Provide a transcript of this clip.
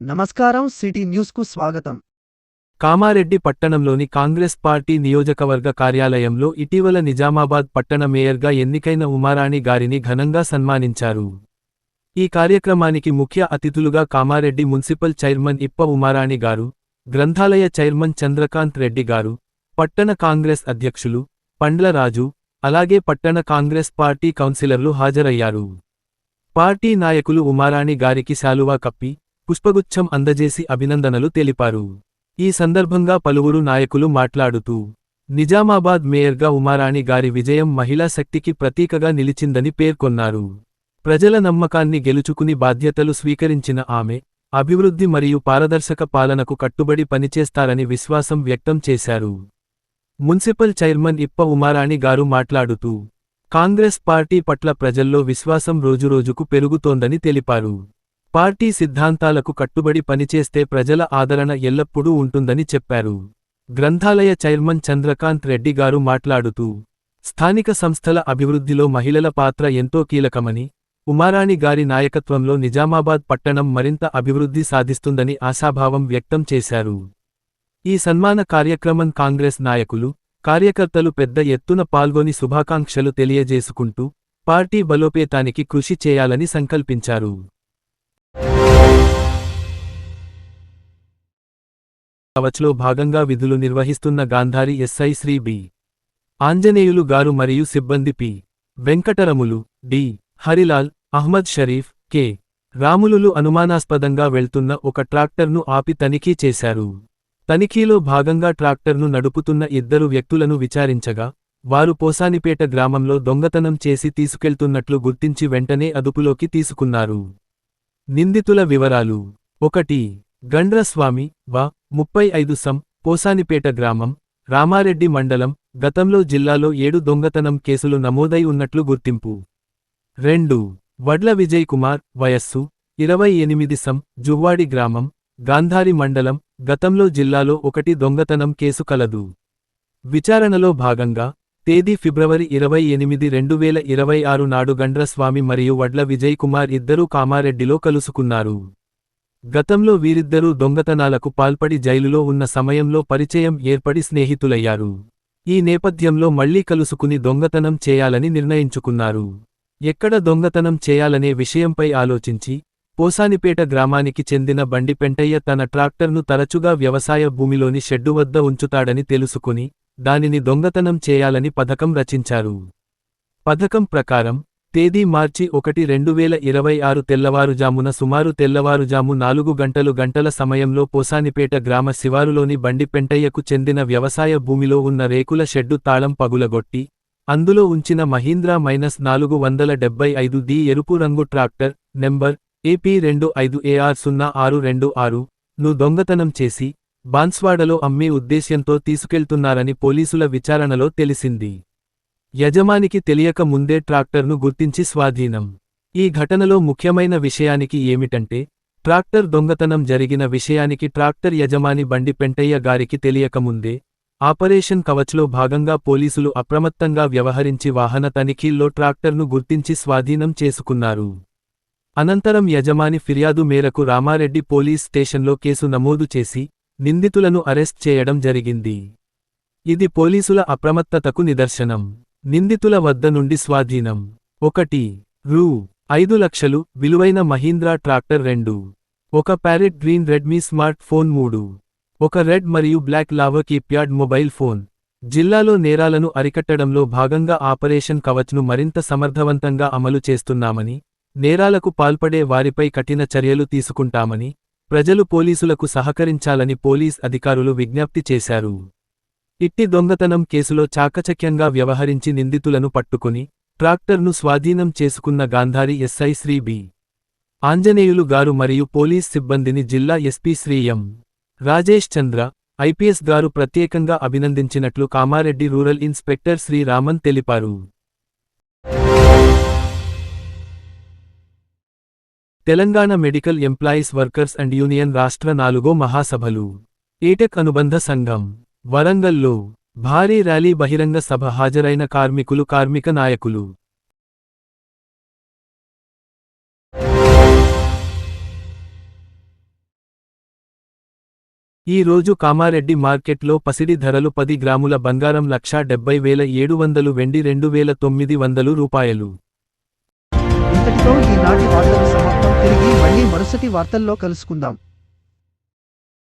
నమస్కారం సిటీ న్యూస్కు స్వాగతం. కామారెడ్డి పట్టణంలోని కాంగ్రెస్ పార్టీ నియోజకవర్గ కార్యాలయంలో ఇటీవల నిజామాబాద్ పట్టణ మేయర్గా ఎన్నికైన ఉమారాణి గారిని ఘనంగా సన్మానించారు. ఈ కార్యక్రమానికి ముఖ్య అతిథులుగా కామారెడ్డి మున్సిపల్ చైర్మన్ ఇప్ప ఉమారాణి గారు, గ్రంథాలయ చైర్మన్ చంద్రకాంత్ రెడ్డి గారు, పట్టణ కాంగ్రెస్ అధ్యక్షులు పండ్ల రాజు, అలాగే పట్టణ కాంగ్రెస్ పార్టీ కౌన్సిలర్లు హాజరయ్యారు. పార్టీ నాయకులు ఉమారాణి గారికి శాలువా కప్పి, పుష్పగుచ్ఛం అందజేసి అభినందనలు తెలిపారు. ఈ సందర్భంగా పలువురు నాయకులు మాట్లాడుతూ, నిజామాబాద్ మేయర్గా ఉమారాణి గారి విజయం మహిళా శక్తికి ప్రతీకగా నిలిచిందని పేర్కొన్నారు. ప్రజల నమ్మకాన్ని గెలుచుకుని బాధ్యతలు స్వీకరించిన ఆమె, అభివృద్ధి మరియు పారదర్శక పాలనకు కట్టుబడి పనిచేస్తారని విశ్వాసం వ్యక్తం చేశారు. మున్సిపల్ చైర్మన్ ఇప్ప ఉమారాణి గారు మాట్లాడుతూ, కాంగ్రెస్ పార్టీ పట్ల ప్రజల్లో విశ్వాసం రోజురోజుకు పెరుగుతోందని తెలిపారు. పార్టీ సిద్ధాంతాలకు కట్టుబడి పనిచేస్తే ప్రజల ఆదరణ ఎల్లప్పుడూ ఉంటుందని చెప్పారు. గ్రంథాలయ చైర్మన్ చంద్రకాంత్ రెడ్డి గారు మాట్లాడుతూ, స్థానిక సంస్థల అభివృద్ధిలో మహిళల పాత్ర ఎంతో కీలకమని, ఉమారాణి గారి నాయకత్వంలో నిజామాబాద్ పట్టణం మరింత అభివృద్ధి సాధిస్తుందని ఆశాభావం వ్యక్తం చేశారు. ఈ సన్మాన కార్యక్రమం కాంగ్రెస్ నాయకులు, కార్యకర్తలు పెద్ద ఎత్తున పాల్గొని శుభాకాంక్షలు తెలియజేసుకుంటూ, పార్టీ బలోపేతానికి కృషి చేయాలని సంకల్పించారు. కవచ్లో భాగంగా విధులు నిర్వహిస్తున్న గాంధారి ఎస్ఐ శ్రీ బి. ఆంజనేయులు గారు మరియు సిబ్బంది P. Venkataramulu, D. Harilal, Ahmed Sharif, K. రాములులు అనుమానాస్పదంగా వెళ్తున్న ఒక ట్రాక్టర్ను ఆపి తనిఖీ చేశారు. తనిఖీలో భాగంగా ట్రాక్టర్ను నడుపుతున్న ఇద్దరు వ్యక్తులను విచారించగా, వారు పోసానిపేట గ్రామంలో దొంగతనం చేసి తీసుకెళ్తున్నట్లు గుర్తించి వెంటనే అదుపులోకి తీసుకున్నారు. నిందితుల వివరాలు: 1. గండ్రస్వామి, వ. 35 సం, పోసానిపేట గ్రామం, రామారెడ్డి మండలం, గతంలో జిల్లాలో 7 దొంగతనం కేసులు నమోదై ఉన్నట్లు గుర్తింపు. 2. వడ్ల విజయ్ కుమార్, వయస్సు 28 సం, జువ్వాడి గ్రామం, గాంధారి మండలం, గతంలో జిల్లాలో 1 దొంగతనం కేసు కలదు. విచారణలో భాగంగా తేదీ ఫిబ్రవరి 28, 2026 నాడు గండ్రస్వామి మరియు వడ్ల విజయ్ కుమార్ ఇద్దరూ కామారెడ్డిలో కలుసుకున్నారు. గతంలో వీరిద్దరూ దొంగతనాలకు పాల్పడి జైలులో ఉన్న సమయంలో పరిచయం ఏర్పడి స్నేహితులయ్యారు. ఈ నేపథ్యంలో మళ్లీ కలుసుకుని దొంగతనం చేయాలని నిర్ణయించుకున్నారు. ఎక్కడ దొంగతనం చేయాలనే విషయంపై ఆలోచించి, పోసానిపేట గ్రామానికి చెందిన బండి పెంటయ్య తన ట్రాక్టర్ను తరచుగా వ్యవసాయ భూమిలోని షెడ్డు వద్ద ఉంచుతాడని తెలుసుకుని, దానిని దొంగతనం చేయాలని పథకం రచించారు. పథకం ప్రకారం తేదీ మార్చి 1, 2026 తెల్లవారుజామున సుమారు తెల్లవారుజాము 4 గంటల సమయంలో పోసానిపేట గ్రామ శివారులోని బండి పెంటయ్యకు చెందిన వ్యవసాయ భూమిలో ఉన్న రేకుల షెడ్డు తాళం పగులగొట్టి, అందులో ఉంచిన మహీంద్రా -475D ఎరుపు రంగు ట్రాక్టర్ నెంబర్ AP25AR0626 ను దొంగతనం చేసి, బాన్స్వాడలో అమ్మే ఉద్దేశ్యంతో తీసుకెళ్తున్నారని పోలీసుల విచారణలో తెలిసింది. యజమానికి తెలియక ముందే ట్రాక్టర్ను గుర్తించి స్వాధీనం. ఈ ఘటనలో ముఖ్యమైన విషయానికి ఏమిటంటే, ట్రాక్టర్ దొంగతనం జరిగిన విషయానికి ట్రాక్టర్ యజమాని బండి పెంటయ్య గారికి తెలియకముందే, ఆపరేషన్ కవచ్లో భాగంగా పోలీసులు అప్రమత్తంగా వ్యవహరించి వాహన తనిఖీల్లో ట్రాక్టర్ను గుర్తించి స్వాధీనం చేసుకున్నారు. అనంతరం యజమాని ఫిర్యాదు మేరకు రామారెడ్డి పోలీస్ స్టేషన్లో కేసు నమోదు చేసి, నిందితులను అరెస్ట్ చేయడం జరిగింది. ఇది పోలీసుల అప్రమత్తతకు నిదర్శనం. నిందితుల వద్ద నుండి స్వాధీనం: 1. రూ. 5 లక్షలు విలువైన మహీంద్రా ట్రాక్టర్ 2. ఒక parrot green Redmi smartphone 3. ఒక రెడ్ మరియు black Lava keypad mobile phone. జిల్లాలో నేరాలను అరికట్టడంలో భాగంగా ఆపరేషన్ కవచ్ను మరింత సమర్థవంతంగా అమలు చేస్తున్నామని, నేరాలకు పాల్పడే వారిపై కఠిన చర్యలు తీసుకుంటామని, ప్రజలు పోలీసులకు సహకరించాలని పోలీస్ అధికారులు విజ్ఞప్తి చేశారు. ఇట్టి దొంగతనం కేసులో చాకచక్యంగా వ్యవహరించి నిందితులను పట్టుకుని, ట్రాక్టర్ను స్వాధీనం చేసుకున్న గాంధారి ఎస్ఐ శ్రీ బి. ఆంజనేయులు గారు మరియు పోలీస్ సిబ్బందిని జిల్లా ఎస్పీ శ్రీ ఎం. రాజేష్ చంద్ర, ఐపీఎస్ గారు ప్రత్యేకంగా అభినందించినట్లు కామారెడ్డి రూరల్ ఇన్స్పెక్టర్ శ్రీ రామన్ తెలిపారు. Telangana medical employees workers and union రాష్ట్ర 4వ మహాసభలు ఏటెక్ అనుబంధ సంఘం వరంగల్లో భారీ ర్యాలీ బహిరంగ సభ హాజరైన కార్మికులు కార్మిక నాయకులు. ఈ రోజు కామారెడ్డి మార్కెట్లో పసిడి ధరలు 10 గ్రాముల బంగారం 1,70,700, వెండి 2,900 రూపాయలు. ఇంతటితో ఈనాటి వార్తలు సమాప్తం. తిరిగి మళ్ళీ మరుసటి వార్తల్లో కలుసుకుందాం.